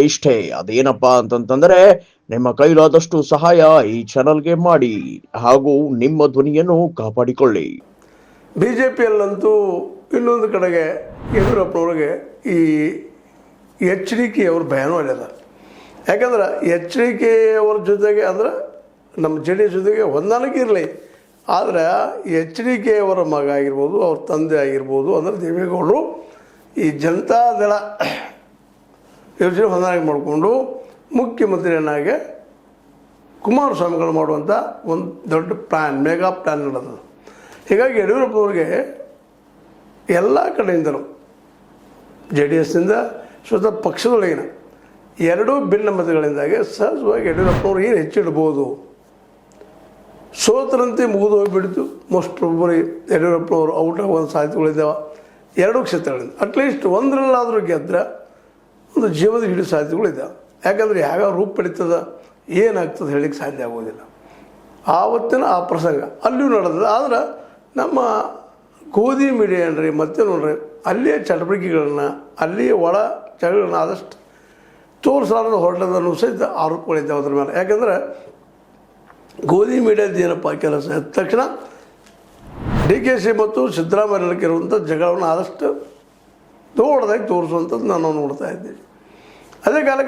ಇಷ್ಟೇ. ಅದೇನಪ್ಪಾ ಅಂತಂತಂದ್ರೆ ನಿಮ್ಮ ಕೈಲಾದಷ್ಟು ಸಹಾಯ ಈ ಚಾನಲ್ಗೆ ಮಾಡಿ ಹಾಗೂ ನಿಮ್ಮ ಧ್ವನಿಯನ್ನು ಕಾಪಾಡಿಕೊಳ್ಳಿ. BJPಯಲ್ಲಂತೂ ಇನ್ನೊಂದು ಕಡೆಗೆ ಯಡಿಯೂರಪ್ಪನವ್ರಿಗೆ ಈ HDK ಅವ್ರ ಭಯನೂ ಅಲ್ಲದ. ಯಾಕಂದ್ರೆ HDK ಅವ್ರ ಜೊತೆಗೆ ಅಂದ್ರೆ ನಮ್ಮ JDS ಜೊತೆಗೆ ಹೊಂದಾಣಿಕೆ ಇರಲಿ, ಆದರೆ HDK ಅವರ ಮಗ ಆಗಿರ್ಬೋದು, ಅವ್ರ ತಂದೆ ಆಗಿರ್ಬೋದು, ಅಂದರೆ ದೇವೇಗೌಡರು ಈ ಜನತಾದಳ ಯೋಜನೆ ಹೊಂದಾಣಿಕೆ ಮಾಡಿಕೊಂಡು ಮುಖ್ಯಮಂತ್ರಿಯನ್ನಾಗಿ ಕುಮಾರಸ್ವಾಮಿಗಳು ಮಾಡುವಂಥ ಒಂದು ದೊಡ್ಡ ಪ್ಲ್ಯಾನ್, ಮೆಗಾ ಪ್ಲ್ಯಾನ್ ನಡೆದದು. ಹೀಗಾಗಿ ಯಡಿಯೂರಪ್ಪನವ್ರಿಗೆ ಎಲ್ಲ ಕಡೆಯಿಂದಲೂ JDSನಿಂದ ಸ್ವತಃ ಪಕ್ಷದೊಳಗಿನ ಎರಡೂ ಭಿನ್ನಮತಗಳಿಂದಾಗಿ ಸಹಜವಾಗಿ ಯಡಿಯೂರಪ್ಪನವ್ರು ಏನು ಹೆಚ್ಚಿಡ್ಬೋದು, ಸೋತರಂತೆ ಮುಗಿದು ಹೋಗಿಬಿಡ್ತು. ಮೋಸ್ಟ್ ಒಬ್ಬರು ಯಡಿಯೂರಪ್ಪನವರು ಔಟ್ ಆಗುವಂಥ ಸಾಧ್ಯತೆಗಳಿದ್ದಾವೆ ಎರಡೂ ಕ್ಷೇತ್ರಗಳಿಂದ. ಅಟ್ಲೀಸ್ಟ್ ಒಂದರಲ್ಲಾದರೂ ಗೆದ್ದರೆ ಒಂದು ಜೀವದ ಹಿಡಿಯೋ ಸಾಧ್ಯತೆಗಳಿದ್ದಾವೆ. ಯಾಕಂದರೆ ಯಾವ್ಯಾವ ರೂಪ ಪಡಿತದ, ಏನಾಗ್ತದೆ ಹೇಳಲಿಕ್ಕೆ ಸಾಧ್ಯ ಆಗೋದಿಲ್ಲ. ಆವತ್ತಿನ ಆ ಪ್ರಸಂಗ ಅಲ್ಲಿಯೂ ನಡೆದದ. ಆದ್ರೆ ನಮ್ಮ ಗೋಧಿ ಮೀಡಿಯಾ ಏನ್ರಿ ಮತ್ತೆ ನೋಡ್ರಿ ಅಲ್ಲಿಯ ಚಟುವಟಿಕೆಗಳನ್ನ, ಅಲ್ಲಿಯ ಒಳ ಚಳಗಳನ್ನ ಆದಷ್ಟು ತೋರಿಸಲಾರದ ಹೊರಟದನ್ನು ಸಹಿತ ಆರೋಪಗಳಿದ್ದಾವೆ ಅದ್ರ ಮೇಲೆ. ಯಾಕಂದರೆ ಗೋಧಿ ಮೀಡಿಯಾದ ಏನಪ್ಪ ಕೆಲಸ ಎದ್ದ ತಕ್ಷಣ DKC ಮತ್ತು ಸಿದ್ದರಾಮಯ್ಯಕ್ಕೆ ಇರುವಂಥ ಜಗಳವನ್ನು ಆದಷ್ಟು ದೊಡ್ಡದಾಗಿ ತೋರಿಸುವಂಥದ್ದು ನಾನು ನೋಡ್ತಾ ಇದ್ದೀನಿ. ಅದೇ ಕಾಲಕ್ಕೆ